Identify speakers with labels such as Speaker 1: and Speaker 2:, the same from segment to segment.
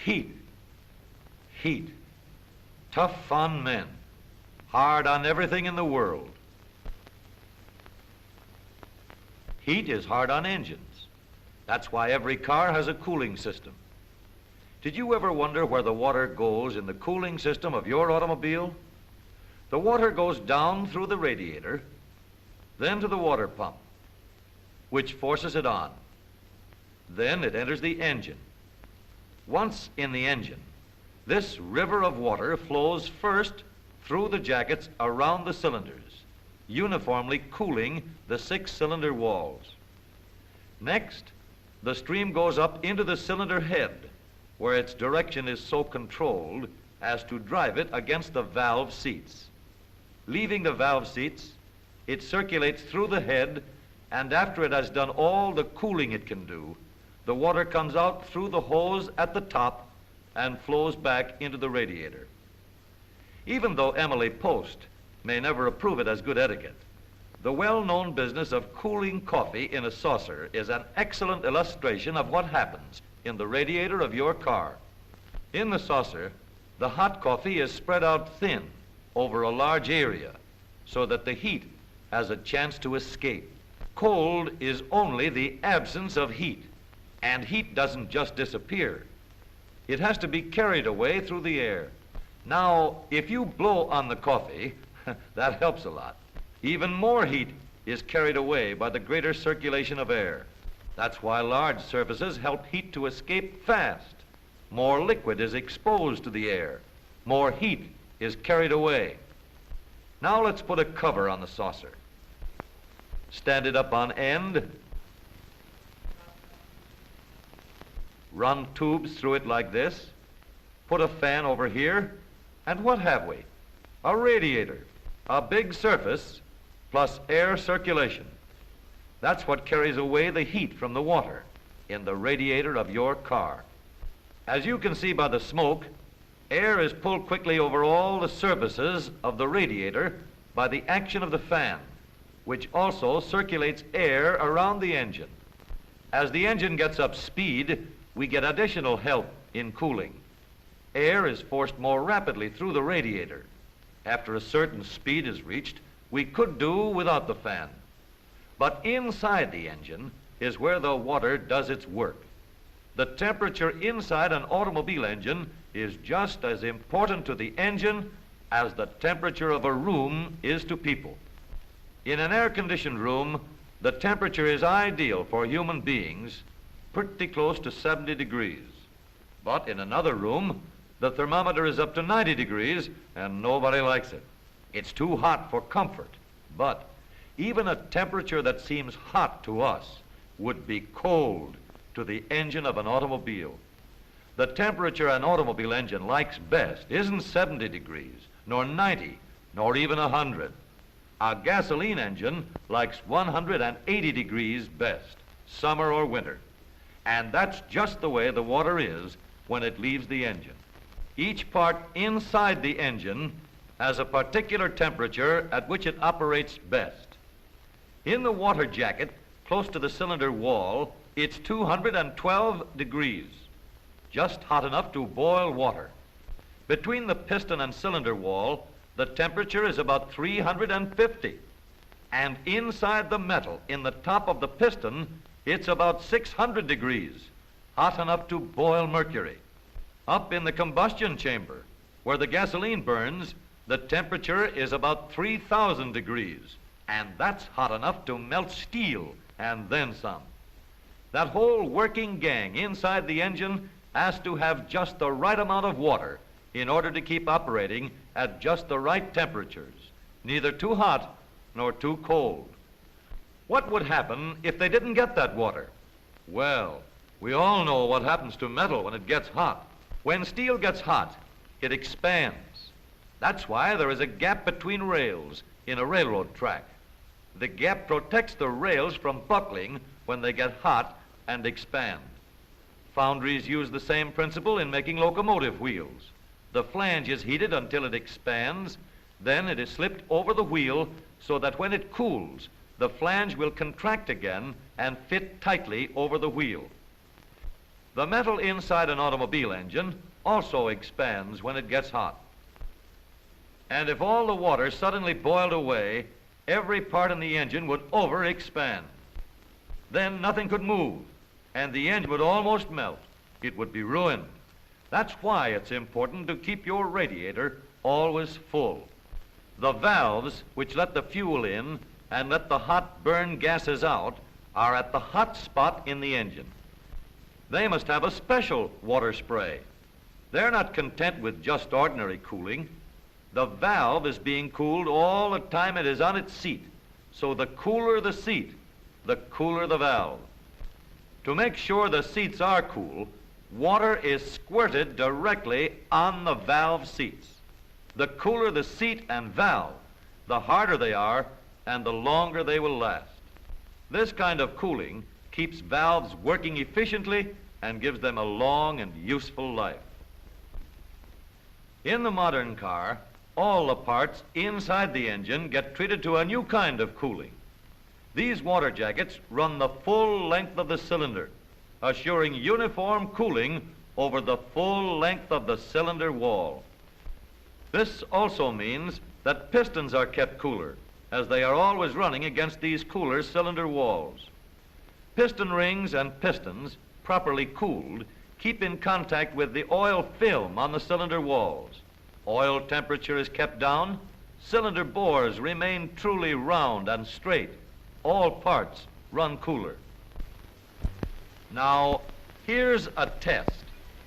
Speaker 1: Heat. Heat. Tough on men. Hard on everything in the world. Heat is hard on engines. That's why every car has a cooling system. Did you ever wonder where the water goes in the cooling system of your automobile? The water goes down through the radiator, then to the water pump, which forces it on. Then it enters the engine. Once in the engine, this river of water flows first through the jackets around the cylinders, uniformly cooling the 6-cylinder walls. Next, the stream goes up into the cylinder head, where its direction is so controlled as to drive it against the valve seats. Leaving the valve seats, it circulates through the head, and after it has done all the cooling it can do, the water comes out through the hose at the top and flows back into the radiator. Even though Emily Post may never approve it as good etiquette, the well-known business of cooling coffee in a saucer is an excellent illustration of what happens in the radiator of your car. In the saucer, the hot coffee is spread out thin over a large area so that the heat has a chance to escape. Cold is only the absence of heat, and heat doesn't just disappear. It has to be carried away through the air. Now, if you blow on the coffee, that helps a lot. Even more heat is carried away by the greater circulation of air. That's why large surfaces help heat to escape fast. More liquid is exposed to the air. More heat is carried away. Now let's put a cover on the saucer. Stand it up on end. Run tubes through it like this. Put a fan over here. And what have we? A radiator. A big surface plus air circulation. That's what carries away the heat from the water in the radiator of your car. As you can see by the smoke, air is pulled quickly over all the surfaces of the radiator by the action of the fan, which also circulates air around the engine. As the engine gets up speed, we get additional help in cooling. Air is forced more rapidly through the radiator. After a certain speed is reached, we could do without the fan. But inside the engine is where the water does its work. The temperature inside an automobile engine is just as important to the engine as the temperature of a room is to people. In an air-conditioned room, the temperature is ideal for human beings, pretty close to 70 degrees. But in another room, the thermometer is up to 90 degrees and nobody likes it. It's too hot for comfort. But even a temperature that seems hot to us would be cold to the engine of an automobile. The temperature an automobile engine likes best isn't 70 degrees, nor 90, nor even 100. A gasoline engine likes 180 degrees best, summer or winter. And that's just the way the water is when it leaves the engine. Each part inside the engine has a particular temperature at which it operates best. In the water jacket, close to the cylinder wall, it's 212 degrees, just hot enough to boil water. Between the piston and cylinder wall, the temperature is about 350. And inside the metal, in the top of the piston, it's about 600 degrees, hot enough to boil mercury. Up in the combustion chamber, where the gasoline burns, the temperature is about 3,000 degrees, and that's hot enough to melt steel and then some. That whole working gang inside the engine has to have just the right amount of water in order to keep operating at just the right temperatures, neither too hot nor too cold. What would happen if they didn't get that water? Well, we all know what happens to metal when it gets hot. When steel gets hot, it expands. That's why there is a gap between rails in a railroad track. The gap protects the rails from buckling when they get hot and expand. Foundries use the same principle in making locomotive wheels. The flange is heated until it expands, then it is slipped over the wheel so that when it cools, the flange will contract again and fit tightly over the wheel. The metal inside an automobile engine also expands when it gets hot. And if all the water suddenly boiled away, every part in the engine would over-expand. Then nothing could move, and the engine would almost melt. It would be ruined. That's why it's important to keep your radiator always full. The valves which let the fuel in and let the hot burn gases out are at the hot spot in the engine. They must have a special water spray. They're not content with just ordinary cooling. The valve is being cooled all the time it is on its seat. So the cooler the seat, the cooler the valve. To make sure the seats are cool, water is squirted directly on the valve seats. The cooler the seat and valve, the harder they are and the longer they will last. This kind of cooling keeps valves working efficiently and gives them a long and useful life. In the modern car, all the parts inside the engine get treated to a new kind of cooling. These water jackets run the full length of the cylinder, assuring uniform cooling over the full length of the cylinder wall. This also means that pistons are kept cooler, as they are always running against these cooler cylinder walls. Piston rings and pistons, properly cooled, keep in contact with the oil film on the cylinder walls. Oil temperature is kept down, cylinder bores remain truly round and straight. All parts run cooler. Now, here's a test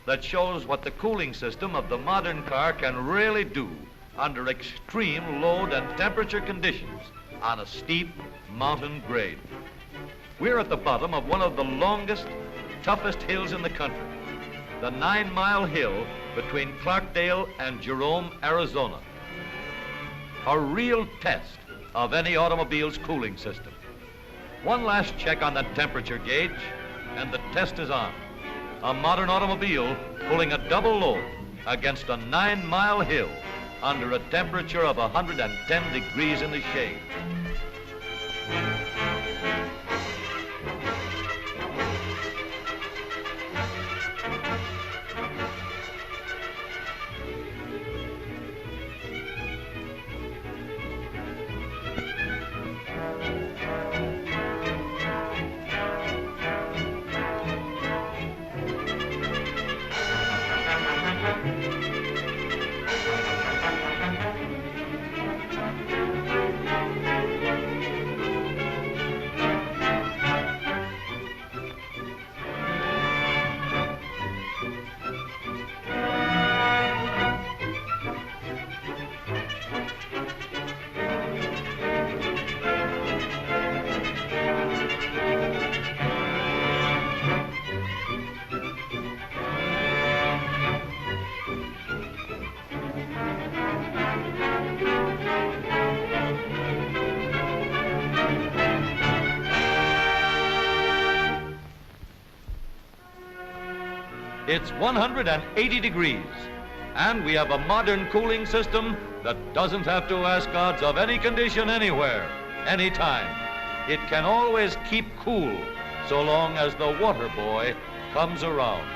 Speaker 1: that shows what the cooling system of the modern car can really do under extreme load and temperature conditions on a steep mountain grade. We're at the bottom of one of the longest, toughest hills in the country, the 9-mile hill between Clarkdale and Jerome, Arizona. A real test of any automobile's cooling system. One last check on the temperature gauge, and the test is on. A modern automobile pulling a double load against a 9-mile hill under a temperature of 110 degrees in the shade. It's 180 degrees, and we have a modern cooling system that doesn't have to ask odds of any condition anywhere, anytime. It can always keep cool so long as the water boy comes around.